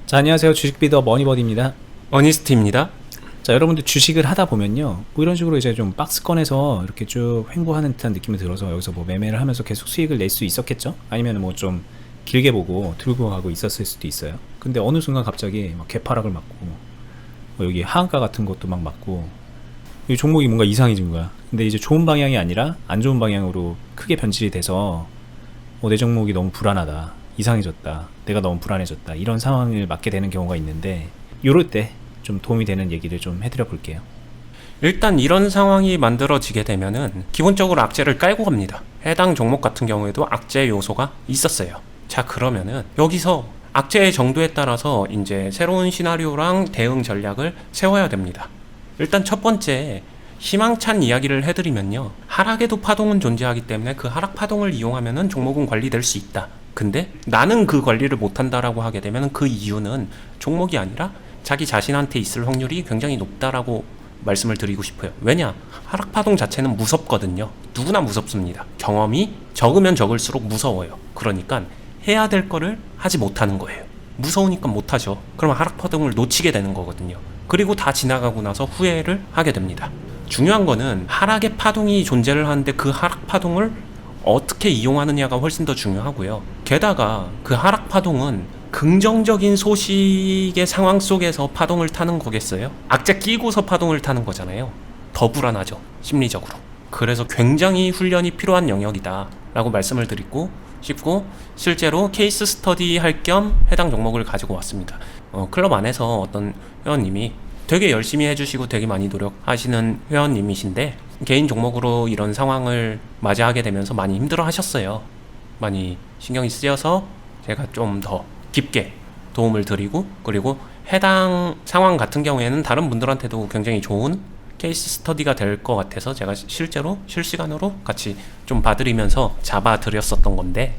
자, 안녕하세요. 주식비더 머니버디입니다. 어니스트입니다. 자, 여러분들 주식을 하다 보면요, 뭐 이런 식으로 이제 좀 박스권에서 이렇게 쭉 횡보하는 듯한 느낌이 들어서 여기서 뭐 매매를 하면서 계속 수익을 낼 수 있었겠죠? 아니면 뭐 좀 길게 보고 들고 가고 있었을 수도 있어요. 근데 어느 순간 갑자기 막 개파락을 맞고, 뭐 여기 하한가 같은 것도 막 맞고, 이 종목이 뭔가 이상해진 거야. 근데 이제 좋은 방향이 아니라 안 좋은 방향으로 크게 변질이 돼서 내 종목이 너무 불안하다, 이상해졌다, 내가 너무 불안해졌다, 이런 상황을 맞게 되는 경우가 있는데, 요럴 때 좀 도움이 되는 얘기를 좀 해드려 볼게요. 일단 이런 상황이 만들어지게 되면은 기본적으로 악재를 깔고 갑니다. 해당 종목 같은 경우에도 악재 요소가 있었어요. 자, 그러면은 여기서 악재의 정도에 따라서 이제 새로운 시나리오랑 대응 전략을 세워야 됩니다. 일단 첫 번째, 희망찬 이야기를 해드리면요, 하락에도 파동은 존재하기 때문에 그 하락 파동을 이용하면은 종목은 관리될 수 있다. 근데 나는 그 관리를 못한다라고 하게 되면 그 이유는 종목이 아니라 자기 자신한테 있을 확률이 굉장히 높다라고 말씀을 드리고 싶어요. 왜냐? 하락 파동 자체는 무섭거든요. 누구나 무섭습니다. 경험이 적으면 적을수록 무서워요. 그러니까 해야 될 거를 하지 못하는 거예요. 무서우니까 못하죠. 그럼 하락 파동을 놓치게 되는 거거든요. 그리고 다 지나가고 나서 후회를 하게 됩니다. 중요한 거는 하락의 파동이 존재를 하는데 그 하락 파동을 어떻게 이용하느냐가 훨씬 더 중요하고요. 게다가 그 하락 파동은 긍정적인 소식의 상황 속에서 파동을 타는 거겠어요? 악재 끼고서 파동을 타는 거잖아요. 더 불안하죠, 심리적으로. 그래서 굉장히 훈련이 필요한 영역이다 라고 말씀을 드리고 싶고, 실제로 케이스 스터디 할 겸 해당 종목을 가지고 왔습니다. 클럽 안에서 어떤 회원님이 되게 열심히 해주시고 되게 많이 노력하시는 회원님이신데, 개인 종목으로 이런 상황을 맞이하게 되면서 많이 힘들어 하셨어요. 많이 신경이 쓰여서 제가 좀 더 깊게 도움을 드리고, 그리고 해당 상황 같은 경우에는 다른 분들한테도 굉장히 좋은 케이스 스터디가 될 것 같아서 제가 실제로 실시간으로 같이 좀 봐드리면서 잡아드렸었던 건데,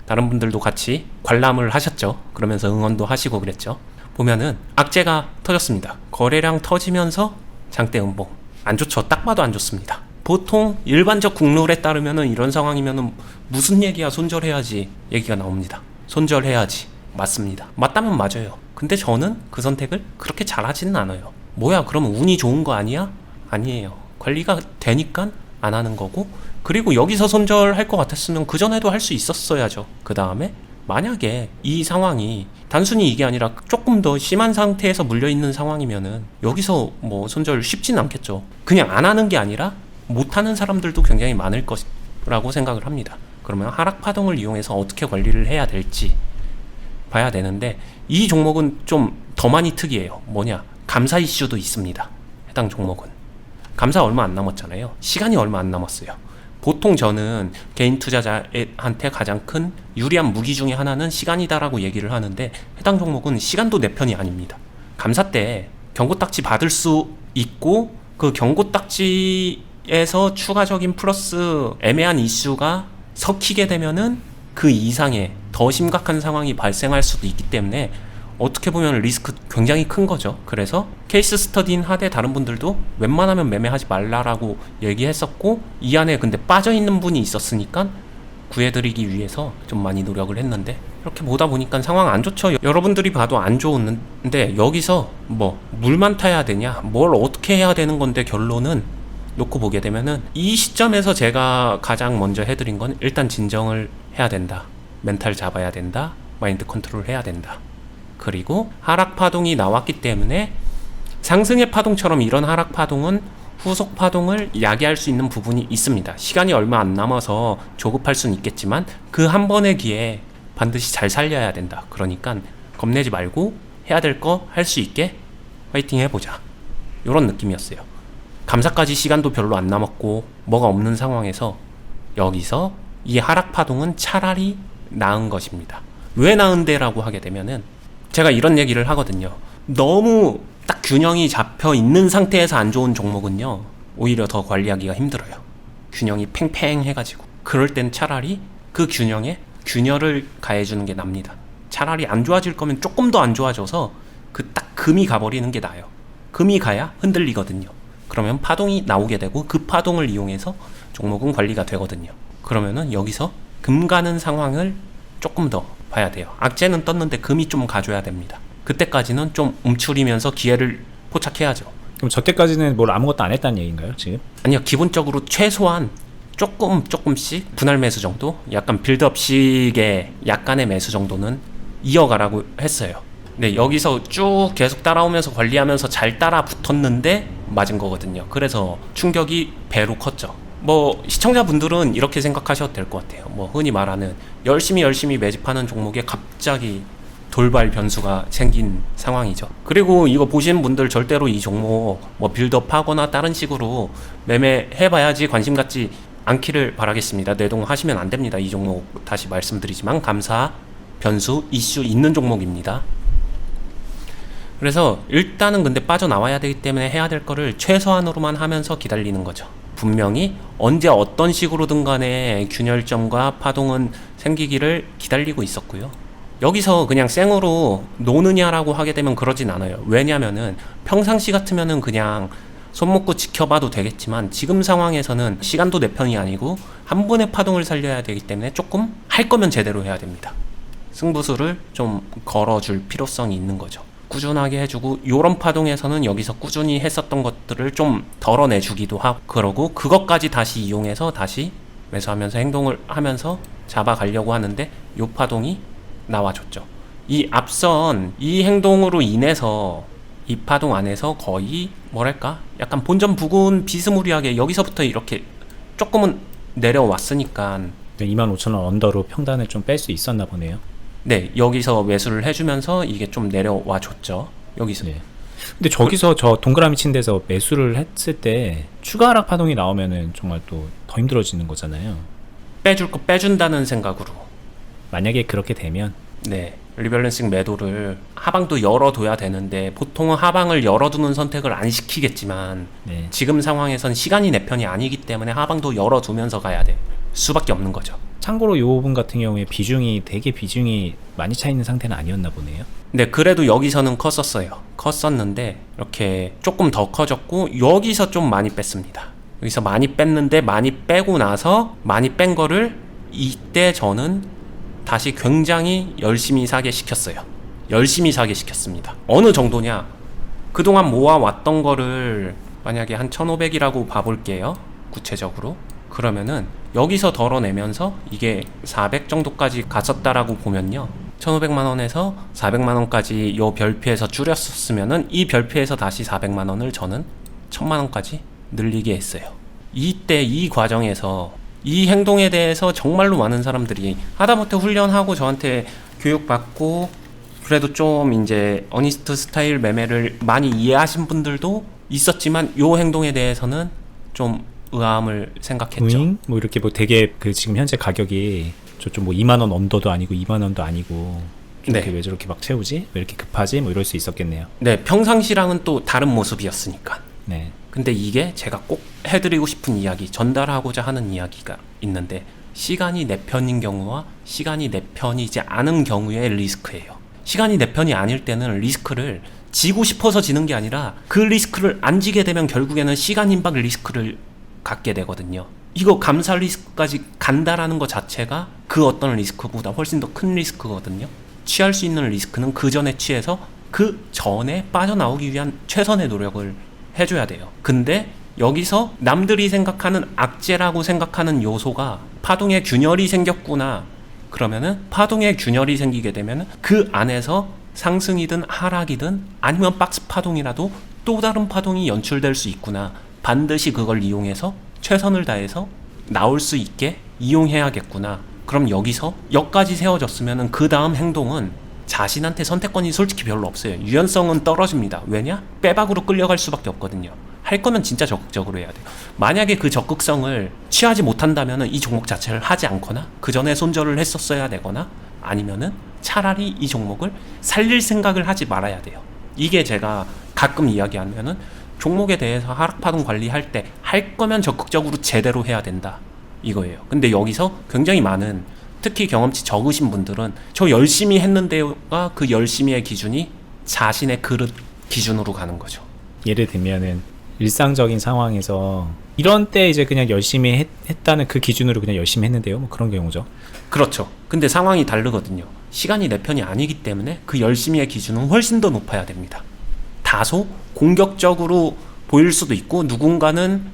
다른 분들도 같이 관람을 하셨죠. 그러면서 응원도 하시고 그랬죠. 보면은 악재가 터졌습니다. 거래량 터지면서 장대 음봉. 안 좋죠. 딱 봐도 안 좋습니다. 보통 일반적 국룰에 따르면은 이런 상황이면은 무슨 얘기야, 손절해야지 얘기가 나옵니다. 손절해야지. 맞습니다. 맞다면 맞아요. 근데 저는 그 선택을 그렇게 잘하지는 않아요. 뭐야, 그러면 운이 좋은 거 아니야? 아니에요. 관리가 되니까 안 하는 거고, 그리고 여기서 손절할 것 같았으면 그 전에도 할 수 있었어야죠. 그 다음에 만약에 이 상황이 단순히 이게 아니라 조금 더 심한 상태에서 물려있는 상황이면은 여기서 뭐 손절 쉽지는 않겠죠. 그냥 안 하는 게 아니라 못하는 사람들도 굉장히 많을 것이라고 생각을 합니다. 그러면 하락 파동을 이용해서 어떻게 관리를 해야 될지 봐야 되는데, 이 종목은 좀 더 많이 특이해요. 뭐냐? 감사 이슈도 있습니다. 해당 종목은 감사 얼마 안 남았잖아요. 시간이 얼마 안 남았어요. 보통 저는 개인 투자자한테 가장 큰 유리한 무기 중에 하나는 시간이다라고 얘기를 하는데, 해당 종목은 시간도 내 편이 아닙니다. 감사 때 경고딱지 받을 수 있고, 그 경고딱지에서 추가적인 플러스 애매한 이슈가 섞이게 되면은 그 이상의 더 심각한 상황이 발생할 수도 있기 때문에 어떻게 보면 리스크 굉장히 큰 거죠. 그래서 케이스 스터디인 하되 다른 분들도 웬만하면 매매하지 말라라고 얘기했었고, 이 안에 근데 빠져있는 분이 있었으니까 구해드리기 위해서 좀 많이 노력을 했는데, 이렇게 보다 보니까 상황 안 좋죠. 여러분들이 봐도 안 좋은데 여기서 뭐 물만 타야 되냐, 뭘 어떻게 해야 되는 건데, 결론은 놓고 보게 되면은 이 시점에서 제가 가장 먼저 해드린 건 일단 진정을 해야 된다, 멘탈 잡아야 된다, 마인드 컨트롤 해야 된다. 그리고 하락 파동이 나왔기 때문에 상승의 파동처럼 이런 하락 파동은 후속 파동을 야기할 수 있는 부분이 있습니다. 시간이 얼마 안 남아서 조급할 수는 있겠지만 그 한 번의 기회에 반드시 잘 살려야 된다. 그러니까 겁내지 말고 해야 될 거 할 수 있게 화이팅 해보자, 이런 느낌이었어요. 감사까지 시간도 별로 안 남았고 뭐가 없는 상황에서 여기서 이 하락 파동은 차라리 나은 것입니다. 왜 나은데? 라고 하게 되면은 제가 이런 얘기를 하거든요. 너무 딱 균형이 잡혀 있는 상태에서 안 좋은 종목은요, 오히려 더 관리하기가 힘들어요. 균형이 팽팽해가지고. 그럴 땐 차라리 그 균형에 균열을 가해주는 게 납니다. 차라리 안 좋아질 거면 조금 더 안 좋아져서 그 딱 금이 가버리는 게 나아요. 금이 가야 흔들리거든요. 그러면 파동이 나오게 되고 그 파동을 이용해서 종목은 관리가 되거든요. 그러면은 여기서 금 가는 상황을 조금 더 봐야 돼요. 악재는 떴는데 금이 좀 가줘야 됩니다. 그때까지는 좀 움츠리면서 기회를 포착해야죠. 그럼 저 때까지는 뭘 아무것도 안 했다는 얘기인가요, 지금? 아니요, 기본적으로 최소한 조금씩 분할 매수 정도, 약간 빌드업식의 약간의 매수 정도는 이어가라고 했어요. 네, 여기서 쭉 계속 따라오면서 관리하면서 잘 따라 붙었는데 맞은 거거든요. 그래서 충격이 배로 컸죠. 뭐 시청자분들은 이렇게 생각하셔도 될 것 같아요. 뭐 흔히 말하는 열심히 매집하는 종목에 갑자기 돌발 변수가 생긴 상황이죠. 그리고 이거 보시는 분들 절대로 이 종목 뭐 빌드업 하거나 다른 식으로 매매해봐야지 관심 갖지 않기를 바라겠습니다. 내동하시면 안 됩니다. 이 종목 다시 말씀드리지만 감사, 변수, 이슈 있는 종목입니다. 그래서 일단은 근데 빠져나와야 되기 때문에 해야 될 거를 최소한으로만 하면서 기다리는 거죠. 분명히 언제 어떤 식으로든 간에 균열점과 파동은 생기기를 기다리고 있었고요. 여기서 그냥 생으로 노느냐라고 하게 되면 그러진 않아요. 왜냐면은 평상시 같으면은 그냥 손 묶고 지켜봐도 되겠지만 지금 상황에서는 시간도 내 편이 아니고 한 번의 파동을 살려야 되기 때문에 조금 할 거면 제대로 해야 됩니다. 승부수를 좀 걸어줄 필요성이 있는 거죠. 꾸준하게 해주고 요런 파동에서는 여기서 꾸준히 했었던 것들을 좀 덜어내주기도 하고 그러고 그것까지 다시 이용해서 다시 매수하면서 행동을 하면서 잡아가려고 하는데 요 파동이 나와줬죠. 이 앞선 이 행동으로 인해서 이 파동 안에서 거의 뭐랄까 약간 본전 부근 비스무리하게 여기서부터 이렇게 조금은 내려왔으니까 25,000원 언더로 평단을 좀 뺄 수 있었나 보네요. 네, 여기서 매수를 해주면서 이게 좀 내려와 줬죠. 여기서. 네. 근데 저기서 저 동그라미 친 데서 매수를 했을 때 추가 하락 파동이 나오면은 정말 또 더 힘들어지는 거잖아요. 빼줄 거 빼준다는 생각으로. 만약에 그렇게 되면 네, 리밸런싱 매도를 하방도 열어둬야 되는데 보통은 하방을 열어두는 선택을 안 시키겠지만 네. 지금 상황에선 시간이 내 편이 아니기 때문에 하방도 열어두면서 가야 될 수밖에 없는 거죠. 참고로 요 부분 같은 경우에 되게 비중이 많이 차 있는 상태는 아니었나 보네요. 네, 그래도 여기서는 컸었어요. 컸었는데 이렇게 조금 더 커졌고 여기서 좀 많이 뺐습니다. 여기서 많이 뺐는데 많이 빼고 나서 많이 뺀 거를 이때 저는 다시 굉장히 열심히 사게 시켰어요. 열심히 사게 시켰습니다. 어느 정도냐? 그동안 모아왔던 거를 만약에 한 1,500이라고 봐볼게요. 구체적으로. 그러면은 여기서 덜어내면서 이게 400 정도까지 갔었다라고 보면요. 1,500만원에서 400만원까지 요 별표에서 줄였었으면은 이 별표에서 다시 400만원을 저는 1,000만원까지 늘리게 했어요. 이때 이 과정에서 이 행동에 대해서 정말로 많은 사람들이 하다못해 훈련하고 저한테 교육받고 그래도 좀 이제 어니스트 스타일 매매를 많이 이해하신 분들도 있었지만 요 행동에 대해서는 좀 의아함을 생각했죠. 뭐 이렇게 뭐 되게 그 지금 현재 가격이 저좀 뭐 2만 원 언더도 아니고 2만 원도 아니고 이렇게 네. 왜 저렇게 막 채우지? 왜 이렇게 급하지? 뭐 이럴 수 있었겠네요. 네, 평상시랑은 또 다른 모습이었으니까. 네. 근데 이게 제가 꼭 해드리고 싶은 이야기, 전달하고자 하는 이야기가 있는데 시간이 내 편인 경우와 시간이 내 편이지 않은 경우의 리스크예요. 시간이 내 편이 아닐 때는 리스크를 지고 싶어서 지는 게 아니라 그 리스크를 안 지게 되면 결국에는 시간 임박 리스크를 갖게 되거든요. 이거 감사 리스크까지 간다라는 것 자체가 그 어떤 리스크보다 훨씬 더 큰 리스크거든요. 취할 수 있는 리스크는 그 전에 취해서 그 전에 빠져나오기 위한 최선의 노력을 해줘야 돼요. 근데 여기서 남들이 생각하는 악재라고 생각하는 요소가 파동에 균열이 생겼구나. 그러면은 파동에 균열이 생기게 되면은 그 안에서 상승이든 하락이든 아니면 박스 파동이라도 또 다른 파동이 연출될 수 있구나. 반드시 그걸 이용해서 최선을 다해서 나올 수 있게 이용해야겠구나. 그럼 여기서 역까지 세워졌으면은 그 다음 행동은 자신한테 선택권이 솔직히 별로 없어요. 유연성은 떨어집니다. 왜냐? 빼박으로 끌려갈 수밖에 없거든요. 할 거면 진짜 적극적으로 해야 돼요. 만약에 그 적극성을 취하지 못한다면은 이 종목 자체를 하지 않거나 그 전에 손절을 했었어야 되거나 아니면은 차라리 이 종목을 살릴 생각을 하지 말아야 돼요. 이게 제가 가끔 이야기하면은 종목에 대해서 하락파동 관리할 때 할 거면 적극적으로 제대로 해야 된다. 이거예요. 근데 여기서 굉장히 많은 특히 경험치 적으신 분들은 저 열심히 했는데요가 그 열심히의 기준이 자신의 그릇 기준으로 가는 거죠. 예를 들면은 일상적인 상황에서 이런 때 이제 그냥 열심히 했다는 그 기준으로 그냥 열심히 했는데요. 뭐 그런 경우죠. 그렇죠. 근데 상황이 다르거든요. 시간이 내 편이 아니기 때문에 그 열심히의 기준은 훨씬 더 높아야 됩니다. 다소 공격적으로 보일 수도 있고 누군가는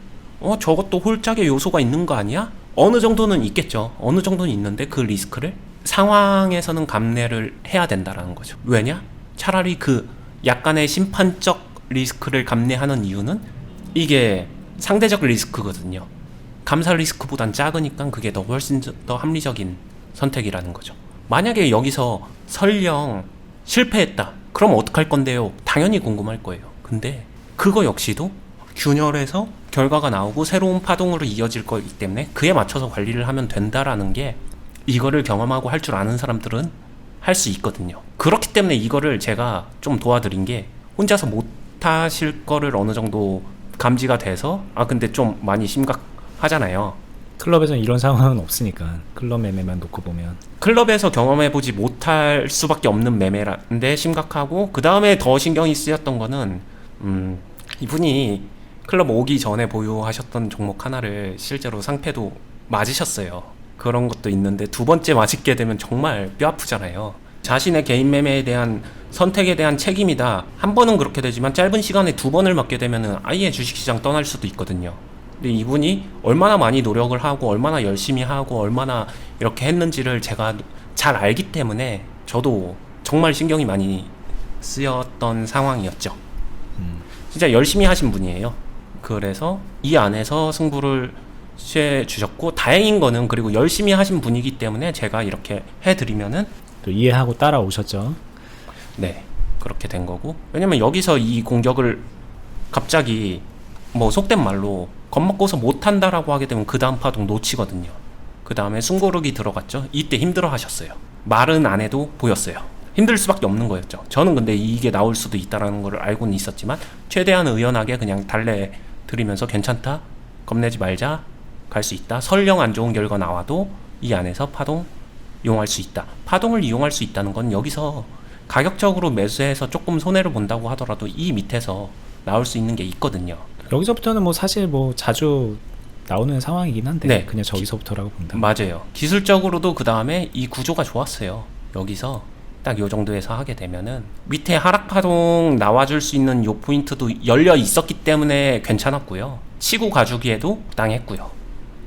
저것도 홀짝의 요소가 있는 거 아니야? 어느 정도는 있겠죠. 어느 정도는 있는데 그 리스크를 상황에서는 감내를 해야 된다라는 거죠. 왜냐? 차라리 그 약간의 심판적 리스크를 감내하는 이유는 이게 상대적 리스크거든요. 감사 리스크보단 작으니까 그게 더 훨씬 더 합리적인 선택이라는 거죠. 만약에 여기서 설령 실패했다. 그럼 어떡할 건데요? 당연히 궁금할 거예요. 근데 그거 역시도 균열에서 결과가 나오고 새로운 파동으로 이어질 거기 때문에 그에 맞춰서 관리를 하면 된다라는 게 이거를 경험하고 할 줄 아는 사람들은 할 수 있거든요. 그렇기 때문에 이거를 제가 좀 도와드린 게 혼자서 못 하실 거를 어느 정도 감지가 돼서 근데 좀 많이 심각하잖아요. 클럽에서는 이런 상황은 없으니까 클럽 매매만 놓고 보면 클럽에서 경험해보지 못할 수밖에 없는 매매라는데 심각하고 그 다음에 더 신경이 쓰였던 거는 이분이 클럽 오기 전에 보유하셨던 종목 하나를 실제로 상패도 맞으셨어요. 그런 것도 있는데 두 번째 맞게 되면 정말 뼈 아프잖아요. 자신의 개인 매매에 대한 선택에 대한 책임이다. 한 번은 그렇게 되지만 짧은 시간에 두 번을 맞게 되면 아예 주식시장 떠날 수도 있거든요. 근데 이분이 얼마나 많이 노력을 하고 얼마나 열심히 하고 얼마나 이렇게 했는지를 제가 잘 알기 때문에 저도 정말 신경이 많이 쓰였던 상황이었죠. 진짜 열심히 하신 분이에요. 그래서 이 안에서 승부를 취해 주셨고 다행인 거는 그리고 열심히 하신 분이기 때문에 제가 이렇게 해드리면은 또 이해하고 따라오셨죠. 네, 그렇게 된 거고. 왜냐면 여기서 이 공격을 갑자기 뭐 속된 말로 겁먹고서 못한다라고 하게 되면 그 다음 파동 놓치거든요. 그 다음에 숨고르기 들어갔죠. 이때 힘들어 하셨어요. 말은 안 해도 보였어요. 힘들 수밖에 없는 거였죠. 저는 근데 이게 나올 수도 있다라는 걸 알고는 있었지만 최대한 의연하게 그냥 달래 드리면서 괜찮다, 겁내지 말자, 갈 수 있다. 설령 안 좋은 결과 나와도 이 안에서 파동 이용할 수 있다. 파동을 이용할 수 있다는 건 여기서 가격적으로 매수해서 조금 손해를 본다고 하더라도 이 밑에서 나올 수 있는 게 있거든요. 여기서부터는 뭐 사실 뭐 자주 나오는 상황이긴 한데 네. 그냥 저기서부터라고 본다. 맞아요. 기술적으로도 그 다음에 이 구조가 좋았어요. 여기서 딱 요 정도에서 하게 되면은 밑에 하락 파동 나와줄 수 있는 요 포인트도 열려 있었기 때문에 괜찮았고요. 치고 가주기에도 적당했고요.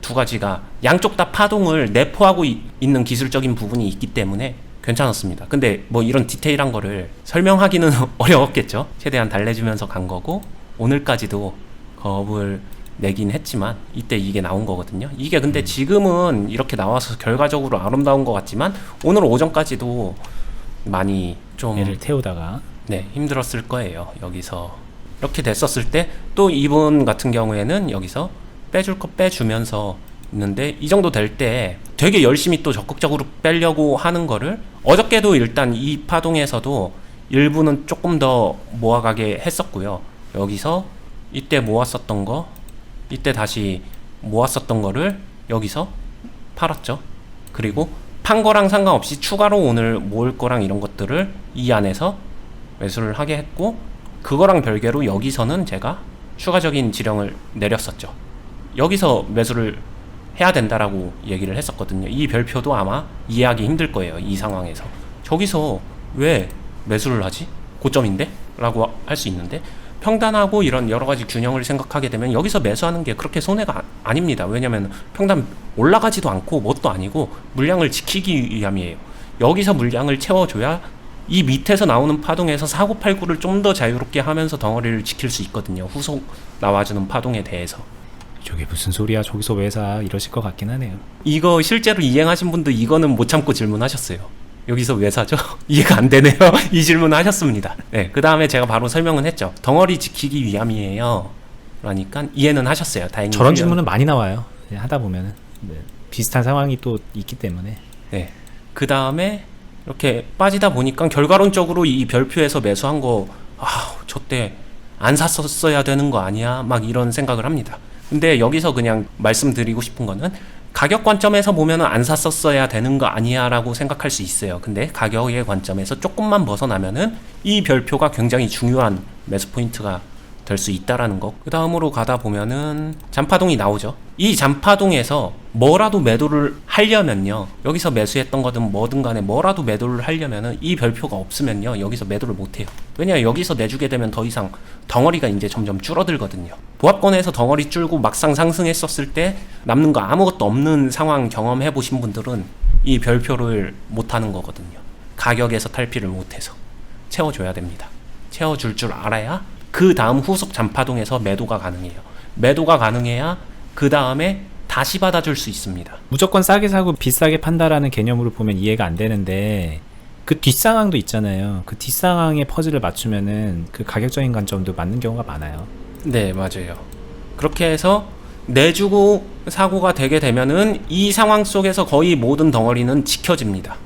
두 가지가 양쪽 다 파동을 내포하고 있는 기술적인 부분이 있기 때문에 괜찮았습니다. 근데 뭐 이런 디테일한 거를 설명하기는 어려웠겠죠. 최대한 달래주면서 간 거고 오늘까지도 겁을 내긴 했지만 이때 이게 나온 거거든요. 이게 근데 지금은 이렇게 나와서 결과적으로 아름다운 것 같지만 오늘 오전까지도 많이 좀 애를 태우다가 힘들었을 거예요. 여기서 이렇게 됐었을 때 또 이분 같은 경우에는 여기서 빼줄 거 빼주면서 있는데 이 정도 될 때 되게 열심히 또 적극적으로 빼려고 하는 거를 어저께도 일단 이 파동에서도 일부는 조금 더 모아가게 했었고요. 여기서 이때 모았었던 거 이때 다시 모았었던 거를 여기서 팔았죠. 그리고 판 거랑 상관없이 추가로 오늘 모을 거랑 이런 것들을 이 안에서 매수를 하게 했고 그거랑 별개로 여기서는 제가 추가적인 지령을 내렸었죠. 여기서 매수를 해야 된다라고 얘기를 했었거든요. 이 별표도 아마 이해하기 힘들 거예요. 이 상황에서 저기서 왜 매수를 하지? 고점인데? 라고 할 수 있는데 평단하고 이런 여러 가지 균형을 생각하게 되면 여기서 매수하는 게 그렇게 손해가 아닙니다. 왜냐면 평단 올라가지도 않고 뭣도 아니고 물량을 지키기 위함이에요. 여기서 물량을 채워줘야 이 밑에서 나오는 파동에서 사고팔고를 좀 더 자유롭게 하면서 덩어리를 지킬 수 있거든요. 후속 나와주는 파동에 대해서. 저게 무슨 소리야 저기서 왜 사 이러실 것 같긴 하네요. 이거 실제로 이행하신 분도 이거는 못 참고 질문하셨어요. 여기서 왜 사죠? 이해가 안 되네요. 이 질문을 하셨습니다. 네, 그 다음에 제가 바로 설명은 했죠. 덩어리 지키기 위함이에요. 그러니까 이해는 하셨어요. 다행히. 저런 질문은 많이 나와요. 하다 보면은 비슷한 상황이 또 있기 때문에. 네. 그 다음에 이렇게 빠지다 보니까 결과론적으로 이 별표에서 매수한 거, 저때 안 샀었어야 되는 거 아니야? 막 이런 생각을 합니다. 근데 여기서 그냥 말씀드리고 싶은 거는 가격 관점에서 보면은 안 샀었어야 되는 거 아니야 라고 생각할 수 있어요. 근데 가격의 관점에서 조금만 벗어나면은 이 별표가 굉장히 중요한 매수 포인트가 될 수 있다라는 거. 그 다음으로 가다 보면은 잔파동이 나오죠. 이 잔파동에서 뭐라도 매도를 하려면요, 여기서 매수했던 거든 뭐든 간에 뭐라도 매도를 하려면은 이 별표가 없으면요 여기서 매도를 못해요. 왜냐, 여기서 내주게 되면 더 이상 덩어리가 이제 점점 줄어들거든요. 보합권에서 덩어리 줄고 막상 상승했었을 때 남는 거 아무것도 없는 상황 경험해 보신 분들은 이 별표를 못하는 거거든요. 가격에서 탈피를 못해서 채워줘야 됩니다. 채워줄 줄 알아야 그 다음 후속 잔파동에서 매도가 가능해요. 매도가 가능해야 그 다음에 다시 받아줄 수 있습니다. 무조건 싸게 사고 비싸게 판다라는 개념으로 보면 이해가 안 되는데, 그 뒷상황도 있잖아요. 그 뒷상황의 퍼즐을 맞추면은 그 가격적인 관점도 맞는 경우가 많아요. 네, 맞아요. 그렇게 해서 내주고 사고가 되게 되면은 이 상황 속에서 거의 모든 덩어리는 지켜집니다.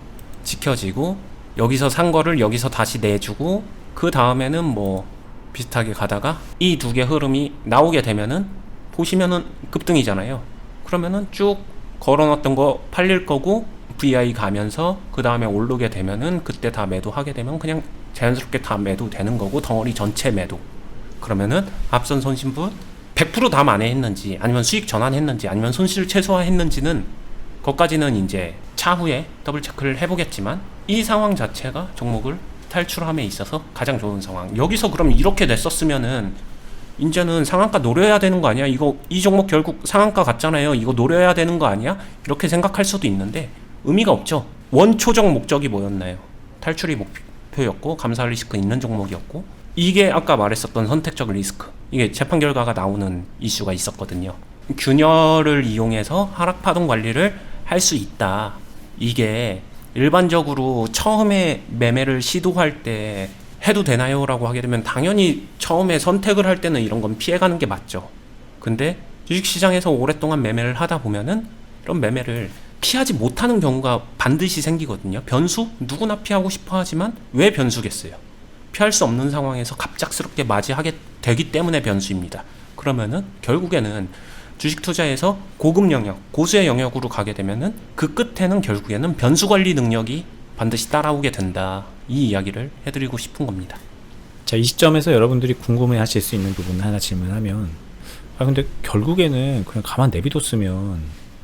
지켜지고 여기서 산 거를 여기서 다시 내주고 그 다음에는 뭐 비슷하게 가다가 이 두 개 흐름이 나오게 되면은 보시면은 급등이잖아요. 그러면은 쭉 걸어놨던 거 팔릴 거고 VI 가면서 그 다음에 오르게 되면은 그때 다 매도하게 되면 그냥 자연스럽게 다 매도 되는 거고, 덩어리 전체 매도. 그러면은 앞선 손실분 100% 다 만회했는지 아니면 수익 전환했는지 아니면 손실 최소화했는지는 그것까지는 이제 차후에 더블 체크를 해보겠지만, 이 상황 자체가 종목을 탈출함에 있어서 가장 좋은 상황. 여기서 그럼 이렇게 냈었으면은 이제는 상한가 노려야 되는 거 아니야? 이 종목 결국 상한가 갔잖아요. 이거 노려야 되는 거 아니야? 이렇게 생각할 수도 있는데 의미가 없죠. 원초적 목적이 뭐였나요? 탈출이 목표였고 감사 리스크 있는 종목이었고, 이게 아까 말했었던 선택적 리스크, 이게 재판 결과가 나오는 이슈가 있었거든요. 균열을 이용해서 하락 파동 관리를 할 수 있다. 이게 일반적으로 처음에 매매를 시도할 때 해도 되나요? 라고 하게 되면 당연히 처음에 선택을 할 때는 이런 건 피해가는 게 맞죠. 근데 주식시장에서 오랫동안 매매를 하다 보면은 이런 매매를 피하지 못하는 경우가 반드시 생기거든요. 변수? 누구나 피하고 싶어 하지만 왜 변수겠어요? 피할 수 없는 상황에서 갑작스럽게 맞이하게 되기 때문에 변수입니다. 그러면은 결국에는 주식 투자에서 고급 영역, 고수의 영역으로 가게 되면은 그 끝에는 결국에는 변수 관리 능력이 반드시 따라오게 된다. 이 이야기를 해드리고 싶은 겁니다. 자, 이 시점에서 여러분들이 궁금해 하실 수 있는 부분 하나 질문하면, 근데 결국에는 그냥 가만 내비뒀으면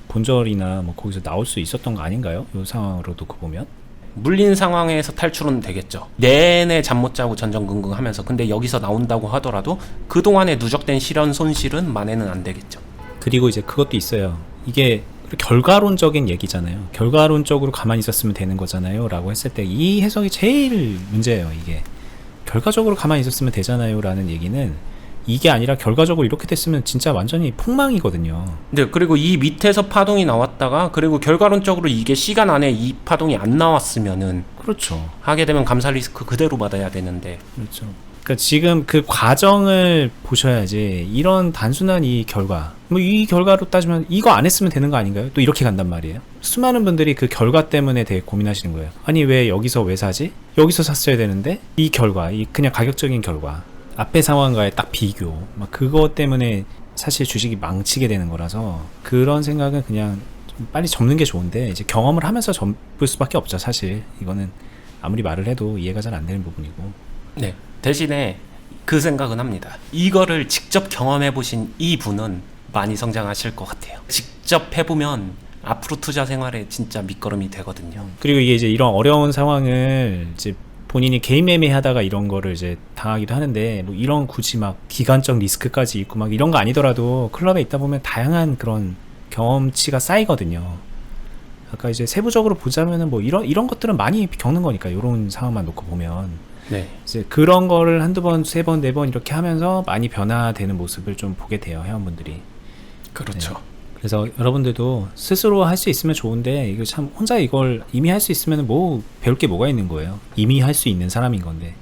본절이나 뭐 거기서 나올 수 있었던 거 아닌가요? 이 상황으로 놓고 보면. 물린 상황에서 탈출은 되겠죠. 내내 잠 못 자고 전전긍긍 하면서. 근데 여기서 나온다고 하더라도 그동안에 누적된 실현 손실은 만회는 안 되겠죠. 그리고 이제 그것도 있어요. 이게 결과론적인 얘기잖아요. 결과론적으로 가만히 있었으면 되는 거잖아요 라고 했을 때 이 해석이 제일 문제예요. 이게 결과적으로 가만히 있었으면 되잖아요 라는 얘기는 이게 아니라 결과적으로 이렇게 됐으면 진짜 완전히 폭망이거든요. 네, 그리고 이 밑에서 파동이 나왔다가 그리고 결과론적으로 이게 시간 안에 이 파동이 안 나왔으면은, 그렇죠. 하게 되면 감사 리스크 그대로 받아야 되는데. 그렇죠. 그러니까 지금 그 과정을 보셔야지, 이런 단순한 이 결과, 뭐 이 결과로 따지면 이거 안 했으면 되는 거 아닌가요? 또 이렇게 간단 말이에요. 수많은 분들이 그 결과 때문에 되게 고민하시는 거예요. 아니 왜 여기서 왜 사지? 여기서 샀어야 되는데 이 결과, 이 그냥 가격적인 결과, 앞의 상황과의 딱 비교, 막 그거 때문에 사실 주식이 망치게 되는 거라서, 그런 생각은 그냥 좀 빨리 접는 게 좋은데, 이제 경험을 하면서 접을 수밖에 없죠. 사실 이거는 아무리 말을 해도 이해가 잘 안 되는 부분이고. 네. 대신에 그 생각은 합니다. 이거를 직접 경험해 보신 이 분은 많이 성장하실 것 같아요. 직접 해보면 앞으로 투자 생활에 진짜 밑거름이 되거든요. 그리고 이게 이제 이런 어려운 상황을 이제 본인이 개인 매매하다가 이런 거를 이제 당하기도 하는데, 뭐 이런 굳이 막 기간적 리스크까지 있고 막 이런 거 아니더라도 클럽에 있다 보면 다양한 그런 경험치가 쌓이거든요. 아까 이제 세부적으로 보자면은 뭐 이런 것들은 많이 겪는 거니까, 이런 상황만 놓고 보면. 네. 이제 그런 거를 한두 번, 세 번, 네 번 이렇게 하면서 많이 변화되는 모습을 좀 보게 돼요, 회원분들이. 그렇죠. 네. 그래서 여러분들도 스스로 할 수 있으면 좋은데, 이거 참 혼자 이걸 이미 할 수 있으면 뭐 배울 게 뭐가 있는 거예요. 이미 할 수 있는 사람인 건데.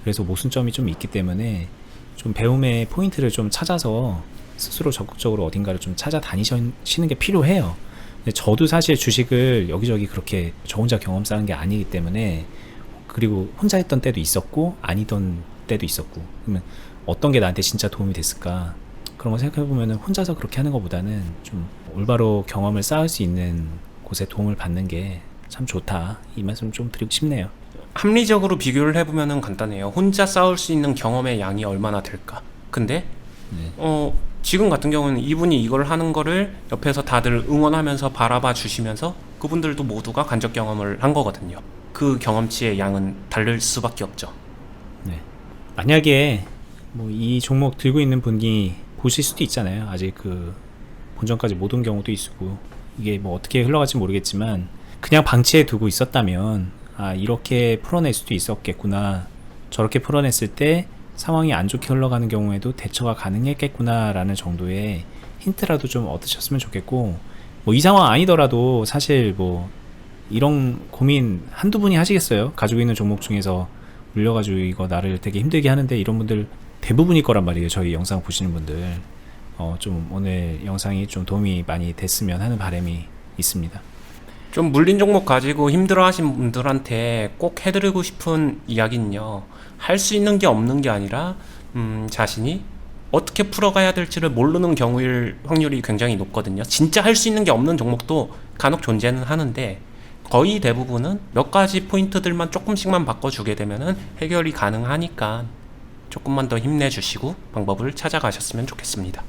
그래서 모순점이 좀 있기 때문에 좀 배움의 포인트를 좀 찾아서 스스로 적극적으로 어딘가를 좀 찾아다니시는 게 필요해요. 근데 저도 사실 주식을 여기저기 그렇게 저 혼자 경험 쌓은 게 아니기 때문에, 그리고 혼자 했던 때도 있었고 아니던 때도 있었고, 그러면 어떤 게 나한테 진짜 도움이 됐을까, 그런 거 생각해보면 혼자서 그렇게 하는 것보다는 좀 올바로 경험을 쌓을 수 있는 곳에 도움을 받는 게 참 좋다, 이 말씀 좀 드리고 싶네요. 합리적으로 비교를 해보면 간단해요. 혼자 쌓을 수 있는 경험의 양이 얼마나 될까. 근데 네. 지금 같은 경우는 이분이 이걸 하는 거를 옆에서 다들 응원하면서 바라봐 주시면서 그분들도 모두가 간접 경험을 한 거거든요. 그 경험치의 양은 다를 수밖에 없죠. 네. 만약에 뭐 이 종목 들고 있는 분이 보실 수도 있잖아요. 아직 그 본전까지 못 온 경우도 있고, 이게 뭐 어떻게 흘러갈지 모르겠지만 그냥 방치해 두고 있었다면 아 이렇게 풀어낼 수도 있었겠구나, 저렇게 풀어냈을 때 상황이 안 좋게 흘러가는 경우에도 대처가 가능했겠구나 라는 정도의 힌트라도 좀 얻으셨으면 좋겠고, 뭐 이 상황 아니더라도 사실 뭐 이런 고민 한두 분이 하시겠어요? 가지고 있는 종목 중에서 물려가지고 이거 나를 되게 힘들게 하는데, 이런 분들 대부분일 거란 말이에요. 저희 영상 보시는 분들. 좀 오늘 영상이 좀 도움이 많이 됐으면 하는 바람이 있습니다. 좀 물린 종목 가지고 힘들어 하신 분들한테 꼭 해드리고 싶은 이야기는요, 할 수 있는 게 없는 게 아니라 자신이 어떻게 풀어가야 될지를 모르는 경우일 확률이 굉장히 높거든요. 진짜 할 수 있는 게 없는 종목도 간혹 존재는 하는데, 거의 대부분은 몇 가지 포인트들만 조금씩만 바꿔주게 되면은 해결이 가능하니까 조금만 더 힘내주시고 방법을 찾아가셨으면 좋겠습니다.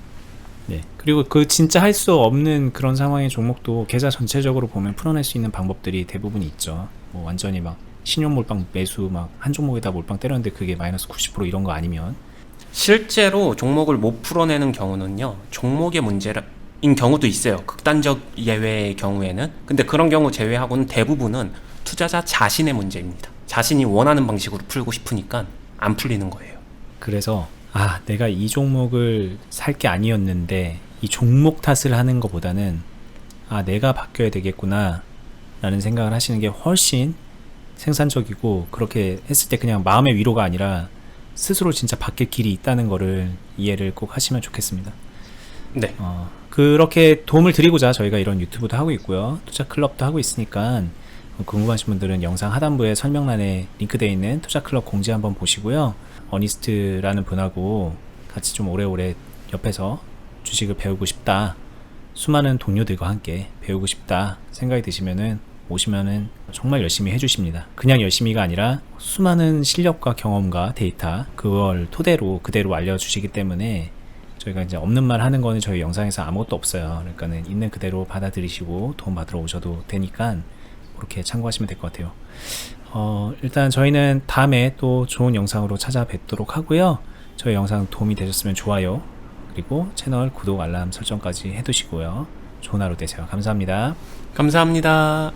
네. 그리고 그 진짜 할 수 없는 그런 상황의 종목도 계좌 전체적으로 보면 풀어낼 수 있는 방법들이 대부분 있죠. 뭐 완전히 막 신용 몰빵 매수 막 한 종목에다 몰빵 때렸는데 그게 마이너스 90% 이런 거 아니면. 실제로 종목을 못 풀어내는 경우는요, 종목의 문제인 경우도 있어요. 극단적 예외의 경우에는. 근데 그런 경우 제외하고는 대부분은 투자자 자신의 문제입니다. 자신이 원하는 방식으로 풀고 싶으니까 안 풀리는 거예요. 그래서 아 내가 이 종목을 살 게 아니었는데 이 종목 탓을 하는 것보다는 아 내가 바뀌어야 되겠구나 라는 생각을 하시는 게 훨씬 생산적이고, 그렇게 했을 때 그냥 마음의 위로가 아니라 스스로 진짜 바뀔 길이 있다는 거를 이해를 꼭 하시면 좋겠습니다. 네. 그렇게 도움을 드리고자 저희가 이런 유튜브도 하고 있고요, 투자 클럽도 하고 있으니까 궁금하신 분들은 영상 하단부에 설명란에 링크되어 있는 투자 클럽 공지 한번 보시고요, 어니스트라는 분하고 같이 좀 오래오래 옆에서 주식을 배우고 싶다, 수많은 동료들과 함께 배우고 싶다 생각이 드시면은 오시면은 정말 열심히 해주십니다. 그냥 열심히가 아니라 수많은 실력과 경험과 데이터, 그걸 토대로 그대로 알려주시기 때문에 저희가 이제 없는 말 하는 거는 저희 영상에서 아무것도 없어요. 그러니까는 있는 그대로 받아들이시고 도움 받으러 오셔도 되니까 그렇게 참고하시면 될 것 같아요. 일단 저희는 다음에 또 좋은 영상으로 찾아뵙도록 하고요. 저희 영상 도움이 되셨으면 좋아요, 그리고 채널 구독 알람 설정까지 해두시고요. 좋은 하루 되세요. 감사합니다. 감사합니다.